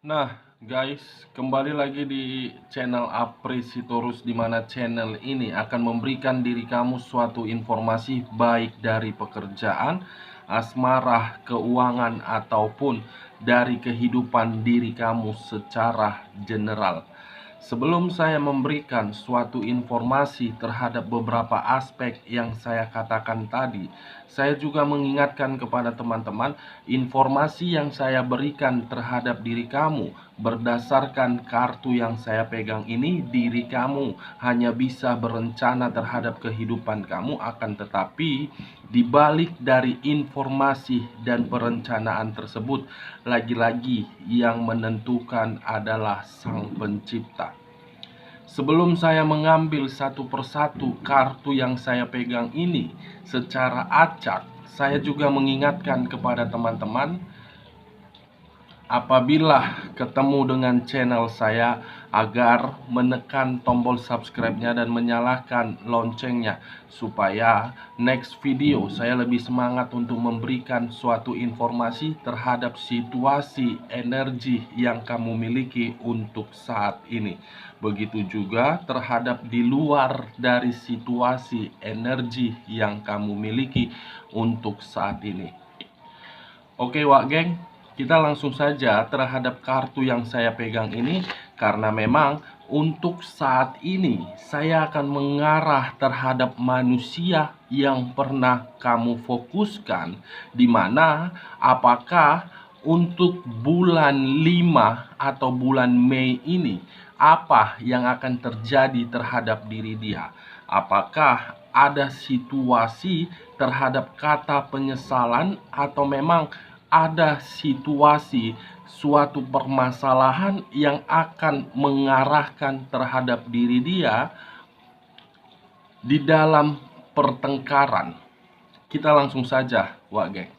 Nah, guys, kembali lagi di channel Apresitorus, di mana channel ini akan memberikan diri kamu suatu informasi baik dari pekerjaan, asmara, keuangan, ataupun dari kehidupan diri kamu secara general. Sebelum saya memberikan suatu informasi terhadap beberapa aspek yang saya katakan tadi, saya juga mengingatkan kepada teman-teman, informasi yang saya berikan terhadap diri kamu berdasarkan kartu yang saya pegang ini, diri kamu hanya bisa berencana terhadap kehidupan kamu, akan tetapi dibalik dari informasi dan perencanaan tersebut, lagi-lagi yang menentukan adalah Sang Pencipta. Sebelum saya mengambil satu persatu kartu yang saya pegang ini secara acak, saya juga mengingatkan kepada teman-teman, apabila ketemu dengan channel saya, agar menekan tombol subscribe-nya dan menyalakan loncengnya, supaya next video saya lebih semangat untuk memberikan suatu informasi terhadap situasi energi yang kamu miliki untuk saat ini. Begitu juga terhadap di luar dari situasi energi yang kamu miliki untuk saat ini. Oke, Wak Geng, kita langsung saja terhadap kartu yang saya pegang ini, karena memang untuk saat ini saya akan mengarah terhadap manusia yang pernah kamu fokuskan, di mana apakah untuk bulan 5 atau bulan Mei ini, apa yang akan terjadi terhadap diri dia? Apakah ada situasi terhadap kata penyesalan, atau memang ada situasi suatu permasalahan yang akan mengarahkan terhadap diri dia di dalam pertengkaran? Kita langsung saja, Wak Geng.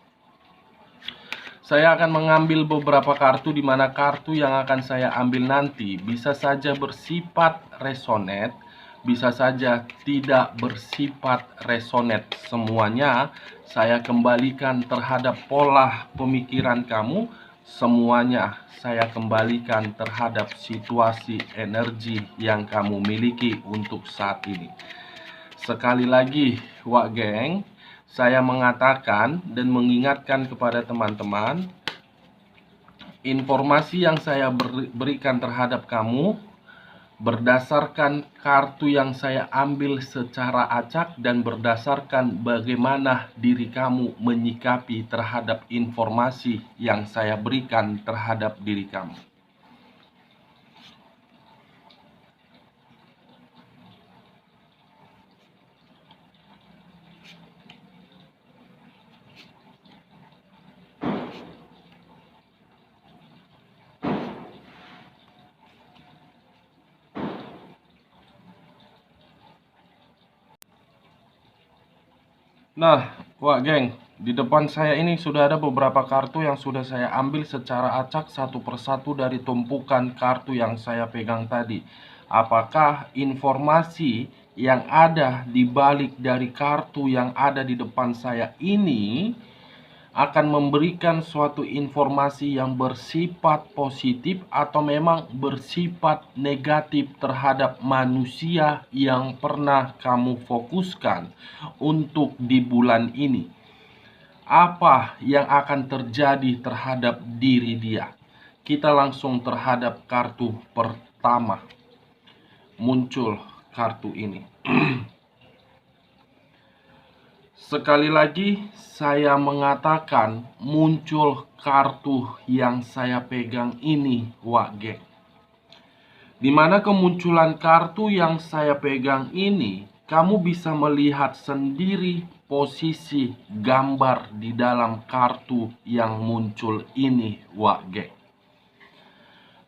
Saya akan mengambil beberapa kartu, di mana kartu yang akan saya ambil nanti bisa saja bersifat resonate, bisa saja tidak bersifat resonate. Semuanya saya kembalikan terhadap pola pemikiran kamu. Semuanya saya kembalikan terhadap situasi energi yang kamu miliki untuk saat ini. Sekali lagi, Wak Geng, saya mengatakan dan mengingatkan kepada teman-teman, informasi yang saya berikan terhadap kamu berdasarkan kartu yang saya ambil secara acak, dan berdasarkan bagaimana diri kamu menyikapi terhadap informasi yang saya berikan terhadap diri kamu. Nah, Wak Geng, di depan saya ini sudah ada beberapa kartu yang sudah saya ambil secara acak satu persatu dari tumpukan kartu yang saya pegang tadi. Apakah informasi yang ada di balik dari kartu yang ada di depan saya ini akan memberikan suatu informasi yang bersifat positif atau memang bersifat negatif terhadap manusia yang pernah kamu fokuskan untuk di bulan ini? Apa yang akan terjadi terhadap diri dia? Kita langsung terhadap kartu pertama. Muncul kartu ini. Sekali lagi saya mengatakan, muncul kartu yang saya pegang ini, Wak Geng. Dimana kemunculan kartu yang saya pegang ini, kamu bisa melihat sendiri posisi gambar di dalam kartu yang muncul ini, Wak Geng.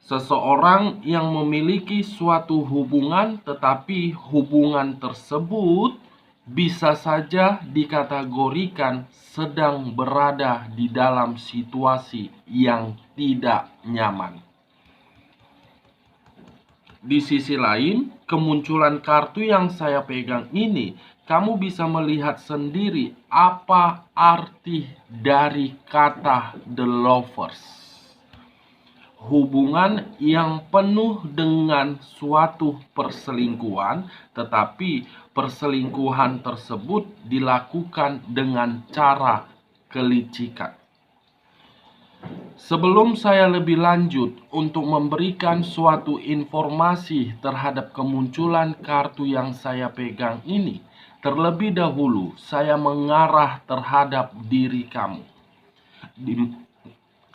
Seseorang yang memiliki suatu hubungan, tetapi hubungan tersebut bisa saja dikategorikan sedang berada di dalam situasi yang tidak nyaman. Di sisi lain, kemunculan kartu yang saya pegang ini, kamu bisa melihat sendiri apa arti dari kata The Lovers. hubungan yang penuh dengan suatu perselingkuhan, tetapi perselingkuhan tersebut dilakukan dengan cara kelicikan. Sebelum saya lebih lanjut untuk memberikan suatu informasi terhadap kemunculan kartu yang saya pegang ini, terlebih dahulu saya mengarah terhadap diri kamu.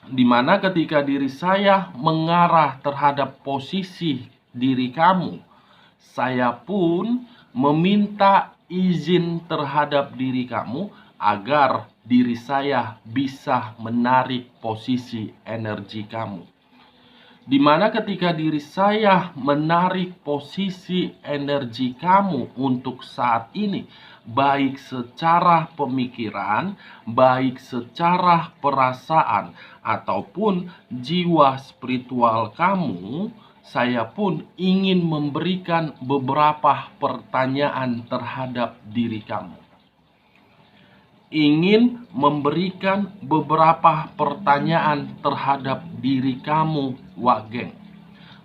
Di mana ketika diri saya mengarah terhadap posisi diri kamu, saya pun meminta izin terhadap diri kamu agar diri saya bisa menarik posisi energi kamu. Di mana ketika diri saya menarik posisi energi kamu untuk saat ini, baik secara pemikiran, baik secara perasaan, ataupun jiwa spiritual kamu, saya pun ingin memberikan beberapa pertanyaan terhadap diri kamu. Ingin memberikan beberapa pertanyaan terhadap diri kamu, Wak Geng.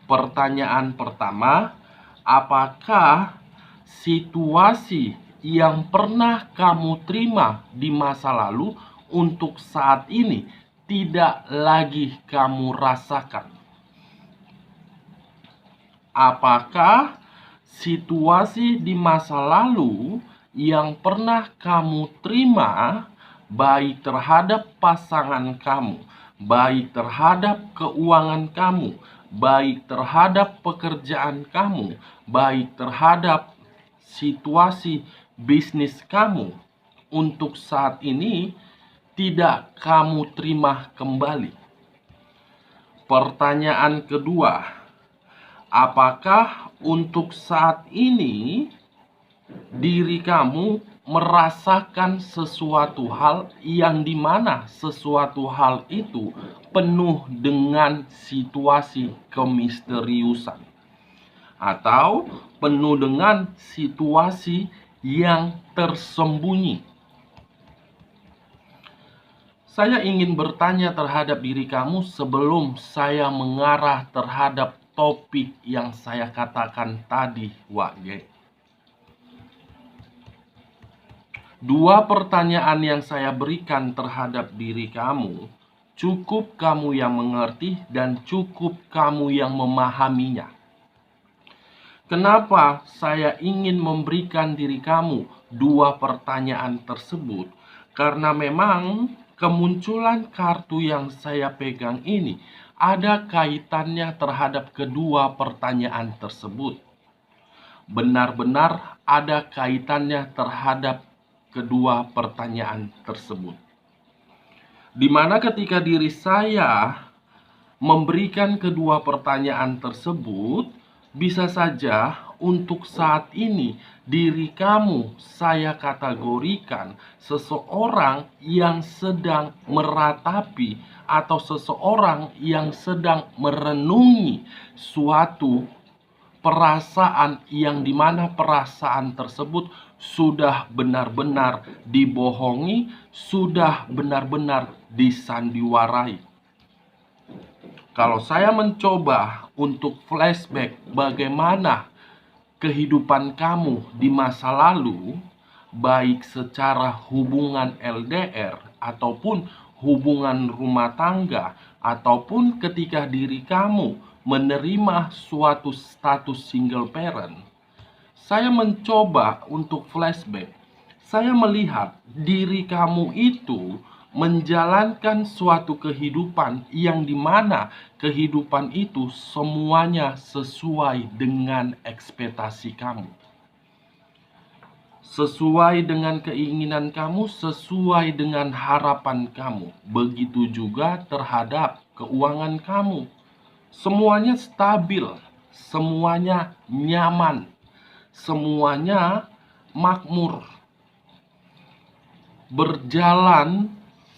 Pertanyaan pertama, apakah situasi yang pernah kamu terima di masa lalu untuk saat ini tidak lagi kamu rasakan? Apakah situasi di masa lalu yang pernah kamu terima, baik terhadap pasangan kamu, baik terhadap keuangan kamu, baik terhadap pekerjaan kamu, baik terhadap situasi bisnis kamu, untuk saat ini tidak kamu terima kembali? Pertanyaan kedua, apakah untuk saat ini diri kamu merasakan sesuatu hal yang dimana sesuatu hal itu penuh dengan situasi kemisteriusan, atau penuh dengan situasi yang tersembunyi? Saya ingin bertanya terhadap diri kamu sebelum saya mengarah terhadap topik yang saya katakan tadi, Wak G. Dua pertanyaan yang saya berikan terhadap diri kamu, cukup kamu yang mengerti dan cukup kamu yang memahaminya. Kenapa saya ingin memberikan diri kamu dua pertanyaan tersebut? Karena memang kemunculan kartu yang saya pegang ini ada kaitannya terhadap kedua pertanyaan tersebut. Benar-benar ada kaitannya terhadap kedua pertanyaan tersebut. Di mana ketika diri saya memberikan kedua pertanyaan tersebut, bisa saja untuk saat ini diri kamu saya kategorikan seseorang yang sedang meratapi atau seseorang yang sedang merenungi suatu perasaan yang dimana perasaan tersebut sudah benar-benar dibohongi, sudah benar-benar disandiwarai. Kalau saya mencoba untuk flashback bagaimana kehidupan kamu di masa lalu, baik secara hubungan LDR ataupun hubungan rumah tangga, ataupun ketika diri kamu menerima suatu status single parent, saya mencoba untuk flashback. Saya melihat diri kamu itu menjalankan suatu kehidupan yang dimana kehidupan itu semuanya sesuai dengan ekspektasi kamu, sesuai dengan keinginan kamu, sesuai dengan harapan kamu. Begitu juga terhadap keuangan kamu. Semuanya stabil, semuanya nyaman, semuanya makmur, berjalan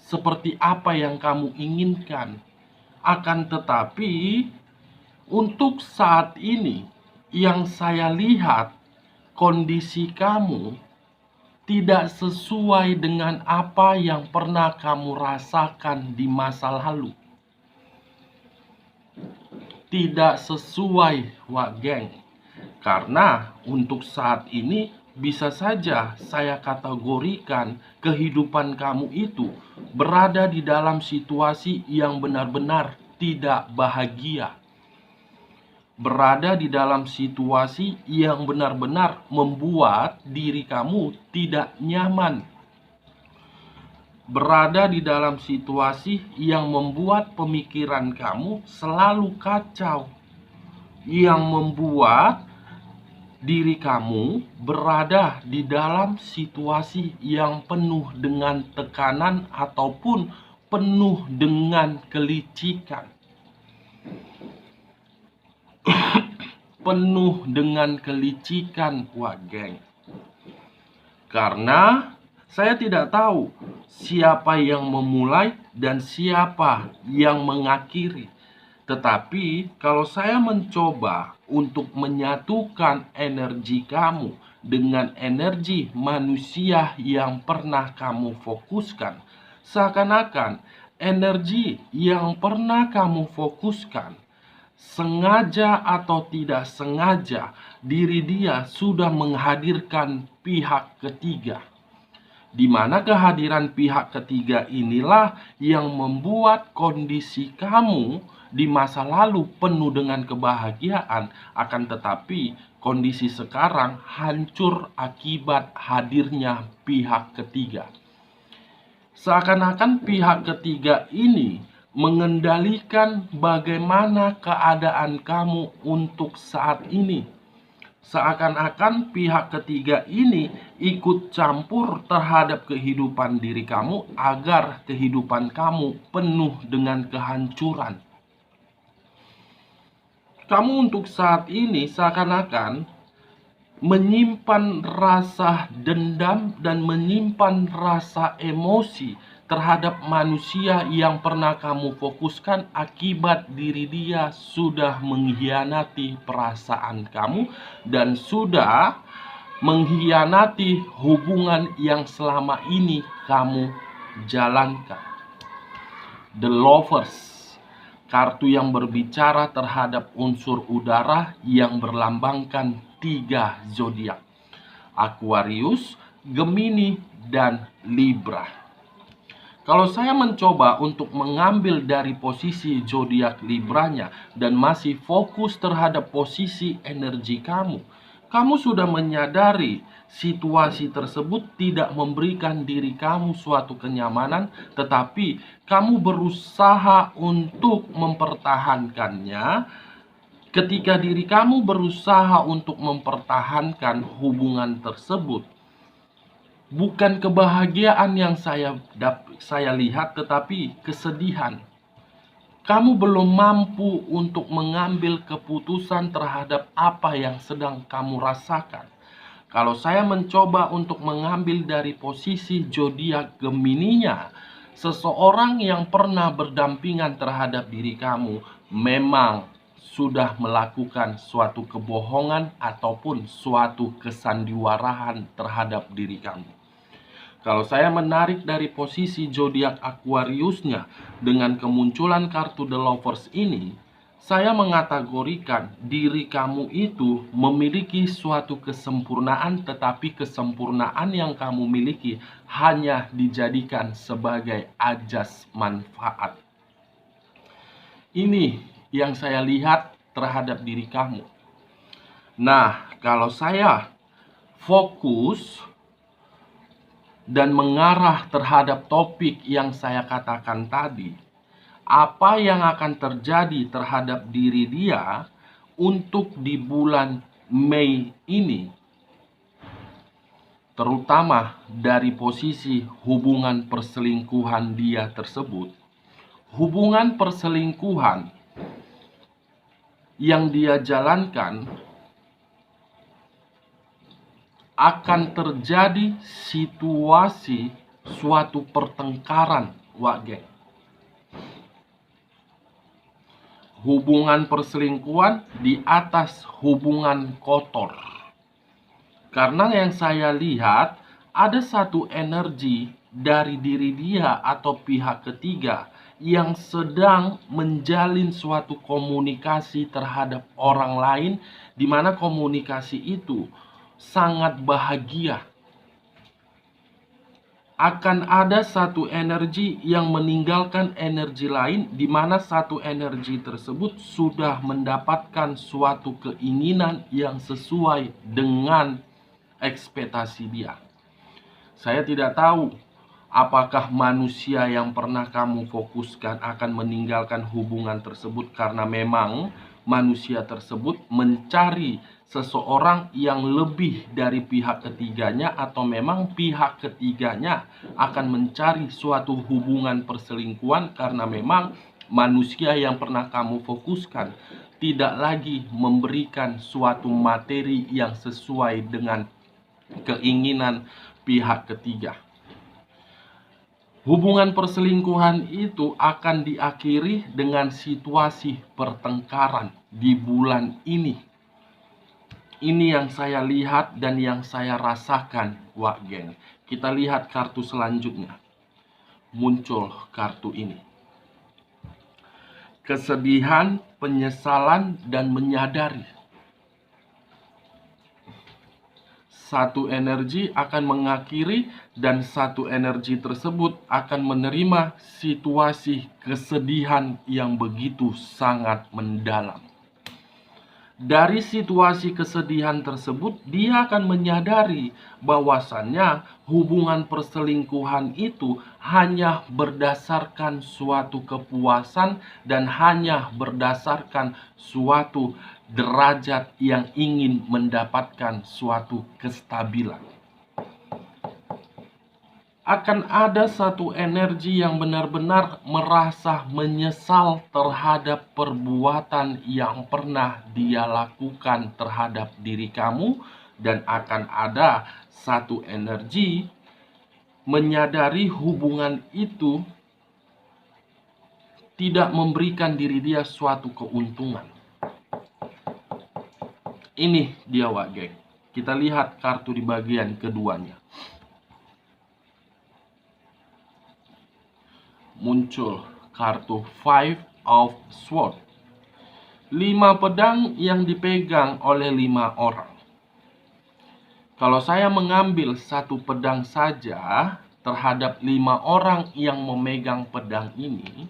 seperti apa yang kamu inginkan. Akan tetapi untuk saat ini yang saya lihat, kondisi kamu tidak sesuai dengan apa yang pernah kamu rasakan di masa lalu. tidak sesuai, wak geng. Karena untuk saat ini bisa saja saya kategorikan kehidupan kamu itu berada di dalam situasi yang benar-benar tidak bahagia. Berada di dalam situasi yang benar-benar membuat diri kamu tidak nyaman. Berada di dalam situasi yang membuat pemikiran kamu selalu kacau. Yang membuat diri kamu berada di dalam situasi yang penuh dengan tekanan ataupun penuh dengan kelicikan. Penuh dengan kelicikan, wak geng. Karena saya tidak tahu siapa yang memulai dan siapa yang mengakhiri. Tetapi kalau saya mencoba untuk menyatukan energi kamu dengan energi manusia yang pernah kamu fokuskan, seakan-akan energi yang pernah kamu fokuskan, sengaja atau tidak sengaja, diri dia sudah menghadirkan pihak ketiga. Di mana kehadiran pihak ketiga inilah yang membuat kondisi kamu di masa lalu penuh dengan kebahagiaan, akan tetapi kondisi sekarang hancur akibat hadirnya pihak ketiga. Seakan-akan pihak ketiga ini mengendalikan bagaimana keadaan kamu untuk saat ini. Seakan-akan pihak ketiga ini ikut campur terhadap kehidupan diri kamu agar kehidupan kamu penuh dengan kehancuran. Kamu untuk saat ini seakan-akan menyimpan rasa dendam dan menyimpan rasa emosi terhadap manusia yang pernah kamu fokuskan akibat diri dia sudah mengkhianati perasaan kamu dan sudah mengkhianati hubungan yang selama ini kamu jalankan. The Lovers, kartu yang berbicara terhadap unsur udara yang berlambangkan 3 zodiak: Aquarius, Gemini, dan Libra. Kalau saya mencoba untuk mengambil dari posisi zodiak Libranya dan masih fokus terhadap posisi energi kamu, kamu sudah menyadari situasi tersebut tidak memberikan diri kamu suatu kenyamanan, tetapi kamu berusaha untuk mempertahankannya. Ketika diri kamu berusaha untuk mempertahankan hubungan tersebut, bukan kebahagiaan yang saya lihat, tetapi kesedihan. Kamu belum mampu untuk mengambil keputusan terhadap apa yang sedang kamu rasakan. Kalau saya mencoba untuk mengambil dari posisi zodiak Gemininya, seseorang yang pernah berdampingan terhadap diri kamu memang sudah melakukan suatu kebohongan ataupun suatu kesandiwarahan terhadap diri kamu. Kalau saya menarik dari posisi zodiak Aquariusnya dengan kemunculan kartu The Lovers ini, saya mengategorikan diri kamu itu memiliki suatu kesempurnaan, tetapi kesempurnaan yang kamu miliki hanya dijadikan sebagai ajas manfaat. Ini yang saya lihat terhadap diri kamu. Nah, kalau saya fokus dan mengarah terhadap topik yang saya katakan tadi, apa yang akan terjadi terhadap diri dia untuk di bulan Mei ini, terutama dari posisi hubungan perselingkuhan dia tersebut. Hubungan perselingkuhan yang dia jalankan akan terjadi situasi suatu pertengkaran, wak geng. Hubungan perselingkuhan di atas hubungan kotor. Karena yang saya lihat ada satu energi dari diri dia atau pihak ketiga yang sedang menjalin suatu komunikasi terhadap orang lain, di mana komunikasi itu sangat bahagia. Akan ada satu energi yang meninggalkan energi lain, di mana satu energi tersebut sudah mendapatkan suatu keinginan yang sesuai dengan ekspektasi dia. Saya tidak tahu apakah manusia yang pernah kamu fokuskan akan meninggalkan hubungan tersebut karena memang manusia tersebut mencari seseorang yang lebih dari pihak ketiganya, atau memang pihak ketiganya akan mencari suatu hubungan perselingkuhan karena memang manusia yang pernah kamu fokuskan tidak lagi memberikan suatu materi yang sesuai dengan keinginan pihak ketiga. Hubungan perselingkuhan itu akan diakhiri dengan situasi pertengkaran di bulan ini. Ini yang saya lihat dan yang saya rasakan, Wak Geng. Kita lihat kartu selanjutnya. Muncul kartu ini. Kesedihan, penyesalan, dan menyadari. Satu energi akan mengakhiri dan satu energi tersebut akan menerima situasi kesedihan yang begitu sangat mendalam. Dari situasi kesedihan tersebut, dia akan menyadari bahwasannya hubungan perselingkuhan itu hanya berdasarkan suatu kepuasan dan hanya berdasarkan suatu derajat yang ingin mendapatkan suatu kestabilan. Akan ada satu energi yang benar-benar merasa menyesal terhadap perbuatan yang pernah dia lakukan terhadap diri kamu, dan akan ada satu energi menyadari hubungan itu tidak memberikan diri dia suatu keuntungan. Ini dia, Wak Geng. Kita lihat kartu di bagian keduanya. Muncul kartu Five of Swords. 5 pedang yang dipegang oleh 5 orang. Kalau saya mengambil satu pedang saja terhadap 5 orang yang memegang pedang ini,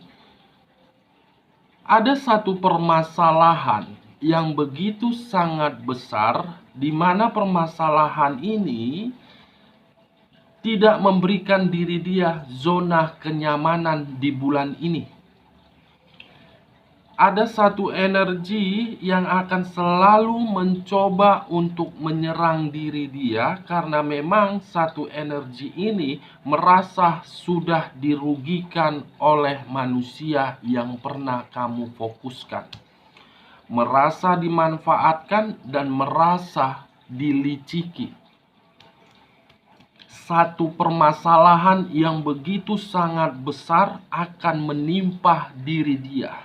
ada satu permasalahan yang begitu sangat besar, di mana permasalahan ini tidak memberikan diri dia zona kenyamanan di bulan ini. Ada satu energi yang akan selalu mencoba untuk menyerang diri dia, karena memang satu energi ini merasa sudah dirugikan oleh manusia yang pernah kamu fokuskan. Merasa dimanfaatkan dan merasa diliciki. Satu permasalahan yang begitu sangat besar akan menimpa diri dia.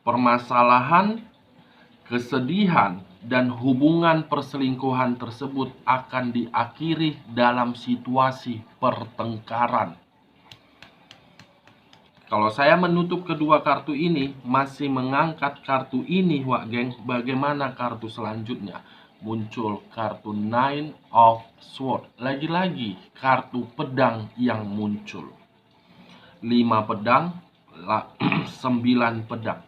Permasalahan, kesedihan, dan hubungan perselingkuhan tersebut akan diakhiri dalam situasi pertengkaran. Kalau saya menutup kedua kartu ini, masih mengangkat kartu ini, Wak Geng, bagaimana kartu selanjutnya? Muncul kartu Nine of Swords. Lagi-lagi kartu pedang yang muncul. 5 pedang, 9 pedang.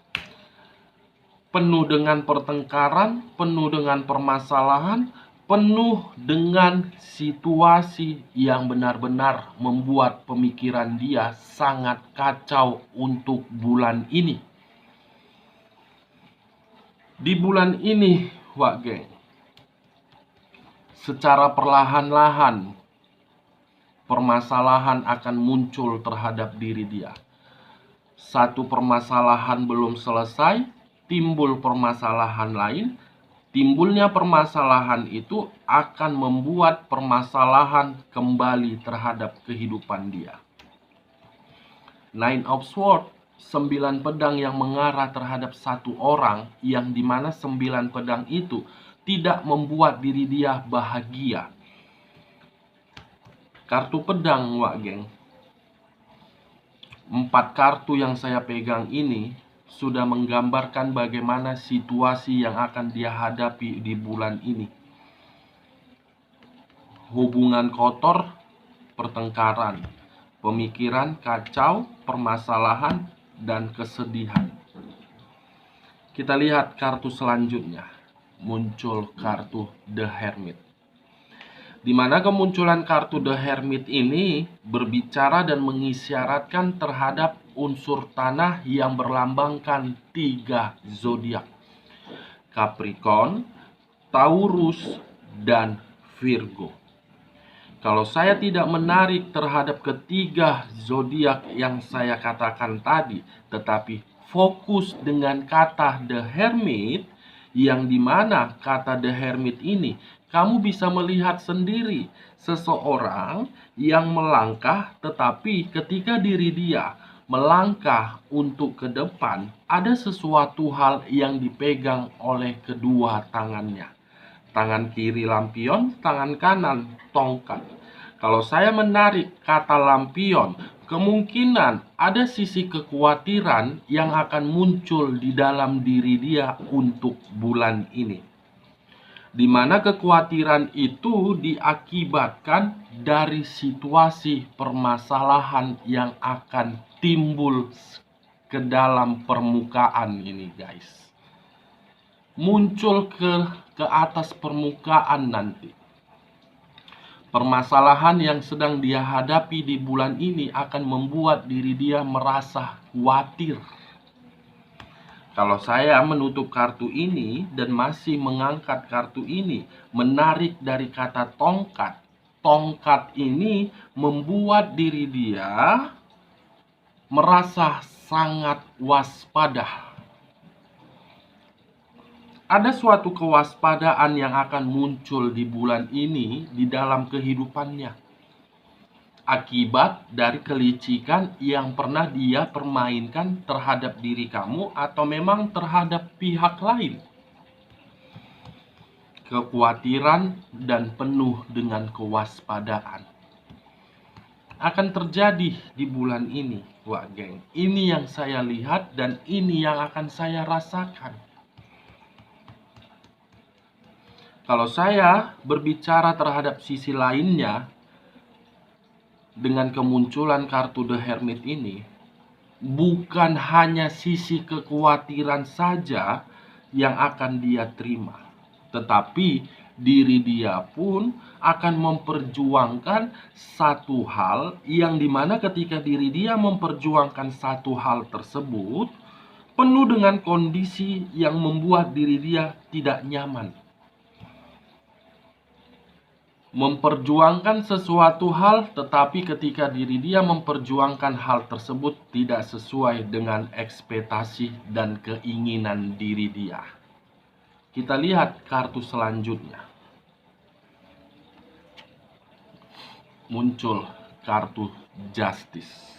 Penuh dengan pertengkaran, penuh dengan permasalahan, penuh dengan situasi yang benar-benar membuat pemikiran dia sangat kacau untuk bulan ini. Di bulan ini, Wak Geng, secara perlahan-lahan permasalahan akan muncul terhadap diri dia. Satu permasalahan belum selesai, timbul permasalahan lain. Timbulnya permasalahan itu akan membuat permasalahan kembali terhadap kehidupan dia. Nine of Swords, 9 pedang yang mengarah terhadap satu orang, yang dimana 9 pedang itu tidak membuat diri dia bahagia. Kartu pedang, Wak Geng, 4 kartu yang saya pegang ini sudah menggambarkan bagaimana situasi yang akan dia hadapi di bulan ini. Hubungan kotor, pertengkaran, pemikiran kacau, permasalahan, dan kesedihan. Kita lihat kartu selanjutnya. Muncul kartu The Hermit. Di mana kemunculan kartu The Hermit ini berbicara dan mengisyaratkan terhadap unsur tanah yang berlambangkan 3 zodiak: Capricorn, Taurus, dan Virgo. Kalau saya tidak menarik terhadap ketiga zodiak yang saya katakan tadi, tetapi fokus dengan kata The Hermit, yang dimana kata The Hermit ini kamu bisa melihat sendiri seseorang yang melangkah, tetapi ketika diri dia melangkah untuk ke depan, ada sesuatu hal yang dipegang oleh kedua tangannya. Tangan kiri lampion, tangan kanan tongkat. Kalau saya menarik kata lampion, kemungkinan ada sisi kekhawatiran yang akan muncul di dalam diri dia untuk bulan ini. Di mana kekhawatiran itu diakibatkan dari situasi permasalahan yang akan timbul ke dalam permukaan ini, guys. Muncul ke atas permukaan nanti. Permasalahan yang sedang dia hadapi di bulan ini akan membuat diri dia merasa khawatir. Kalau saya menutup kartu ini dan masih mengangkat kartu ini, menarik dari kata tongkat. Tongkat ini membuat diri dia merasa sangat waspada. Ada suatu kewaspadaan yang akan muncul di bulan ini di dalam kehidupannya. Akibat dari kelicikan yang pernah dia permainkan terhadap diri kamu atau memang terhadap pihak lain. Kekhawatiran dan penuh dengan kewaspadaan akan terjadi di bulan ini, wah geng. Ini yang saya lihat dan ini yang akan saya rasakan. Kalau saya berbicara terhadap sisi lainnya, dengan kemunculan kartu The Hermit ini, bukan hanya sisi kekhawatiran saja yang akan dia terima, tetapi diri dia pun akan memperjuangkan satu hal yang dimana ketika diri dia memperjuangkan satu hal tersebut, penuh dengan kondisi yang membuat diri dia tidak nyaman. Memperjuangkan sesuatu hal, tetapi ketika diri dia memperjuangkan hal tersebut tidak sesuai dengan ekspektasi dan keinginan diri dia. Kita lihat kartu selanjutnya. Muncul kartu Justice.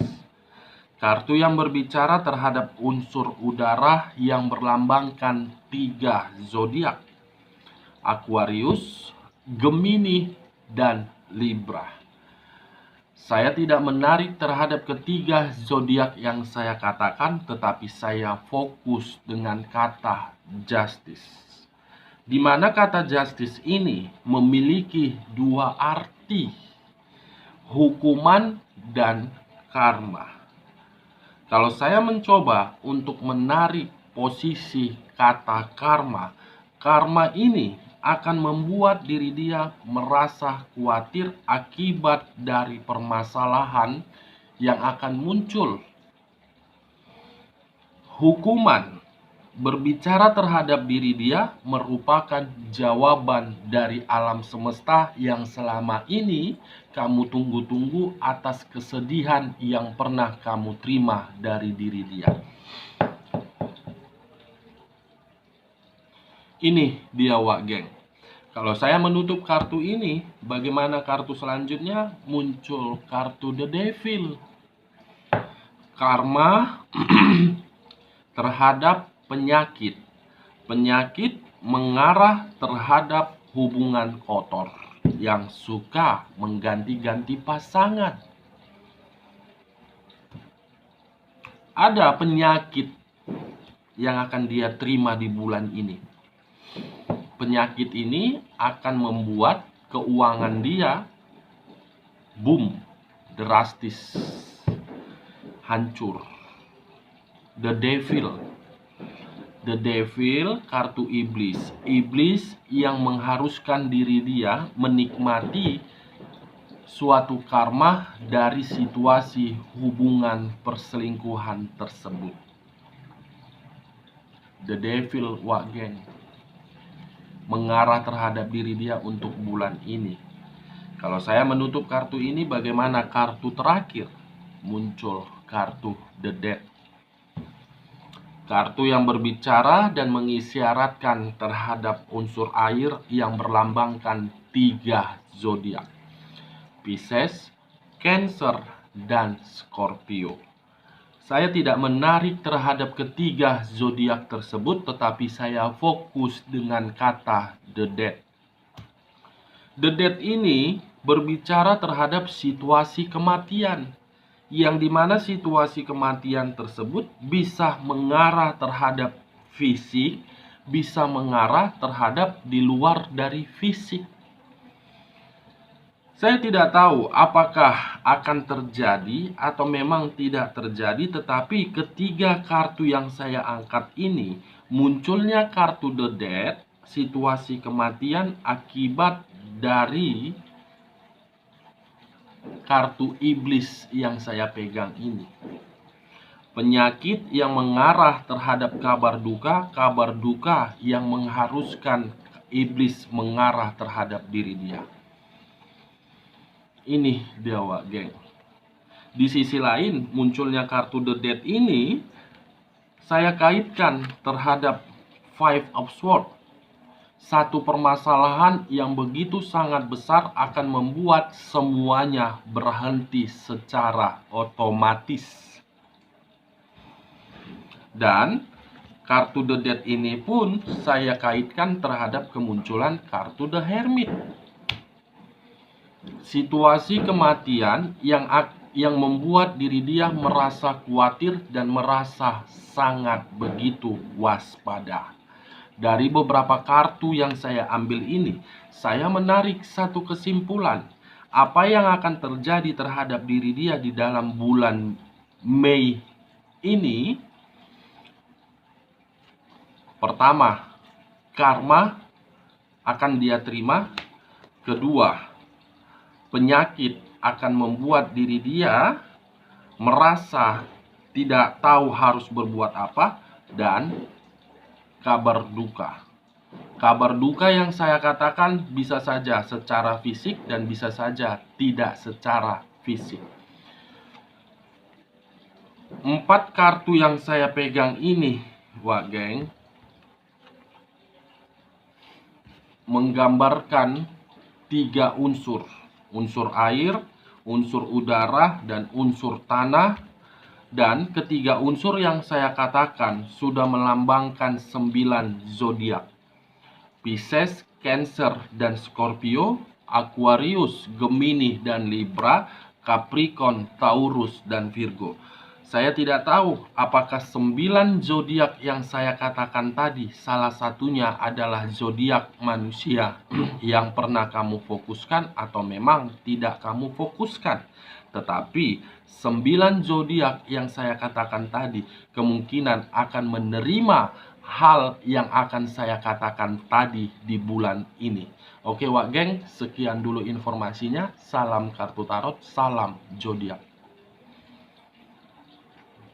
Kartu yang berbicara terhadap unsur udara yang berlambangkan 3 zodiak: Aquarius, Gemini, dan Libra. Saya tidak menarik terhadap ketiga zodiak yang saya katakan, tetapi saya fokus dengan kata Justice. Di mana kata Justice ini memiliki 2 arti: hukuman dan karma. Kalau saya mencoba untuk menarik posisi kata karma, karma ini akan membuat diri dia merasa khawatir akibat dari permasalahan yang akan muncul. Hukuman berbicara terhadap diri dia merupakan jawaban dari alam semesta yang selama ini kamu tunggu-tunggu atas kesedihan yang pernah kamu terima dari diri dia. Ini dia, wak geng. Kalau saya menutup kartu ini, bagaimana kartu selanjutnya? Muncul kartu The Devil. Karma terhadap penyakit. Penyakit mengarah terhadap hubungan kotor yang suka mengganti-ganti pasangan. ada penyakit yang akan dia terima di bulan ini. Penyakit ini akan membuat keuangan dia boom, drastis, hancur. The Devil, kartu iblis. Iblis yang mengharuskan diri dia menikmati suatu karma dari situasi hubungan perselingkuhan tersebut. The Devil, wak geng, mengarah terhadap diri dia untuk bulan ini. Kalau saya menutup kartu ini, bagaimana kartu terakhir? Muncul kartu The Death. Kartu yang berbicara dan mengisyaratkan terhadap unsur air yang berlambangkan 3 zodiak: Pisces, Cancer, dan Scorpio. Saya tidak menarik terhadap ketiga zodiak tersebut, tetapi saya fokus dengan kata The Death. The Death ini berbicara terhadap situasi kematian, yang dimana situasi kematian tersebut bisa mengarah terhadap fisik, bisa mengarah terhadap di luar dari fisik. Saya tidak tahu apakah akan terjadi atau memang tidak terjadi, tetapi ketiga kartu yang saya angkat ini, munculnya kartu The Death, situasi kematian akibat dari kartu iblis yang saya pegang ini. Penyakit yang mengarah terhadap kabar duka yang mengharuskan iblis mengarah terhadap diri dia. Ini dia, wak geng. Di sisi lain, munculnya kartu The Death ini saya kaitkan terhadap Five of Swords. Satu permasalahan yang begitu sangat besar akan membuat semuanya berhenti secara otomatis. Dan kartu The Death ini pun saya kaitkan terhadap kemunculan kartu The Hermit. Situasi kematian yang membuat diri dia merasa khawatir dan merasa sangat begitu waspada. Dari beberapa kartu yang saya ambil ini, saya menarik satu kesimpulan. Apa yang akan terjadi terhadap diri dia di dalam bulan Mei ini? Pertama, karma akan dia terima. Kedua, penyakit akan membuat diri dia merasa tidak tahu harus berbuat apa. Dan kabar duka. Kabar duka yang saya katakan bisa saja secara fisik dan bisa saja tidak secara fisik. 4 kartu yang saya pegang ini, wak geng, menggambarkan 3 unsur. Unsur air, unsur udara, dan unsur tanah. Dan ketiga unsur yang saya katakan sudah melambangkan 9 zodiak: Pisces, Cancer, dan Scorpio, Aquarius, Gemini, dan Libra, Capricorn, Taurus, dan Virgo. Saya tidak tahu apakah 9 zodiak yang saya katakan tadi salah satunya adalah zodiak manusia yang pernah kamu fokuskan atau memang tidak kamu fokuskan. Tetapi 9 zodiak yang saya katakan tadi kemungkinan akan menerima hal yang akan saya katakan tadi di bulan ini. Oke, wak geng, sekian dulu informasinya. Salam kartu tarot, salam zodiak.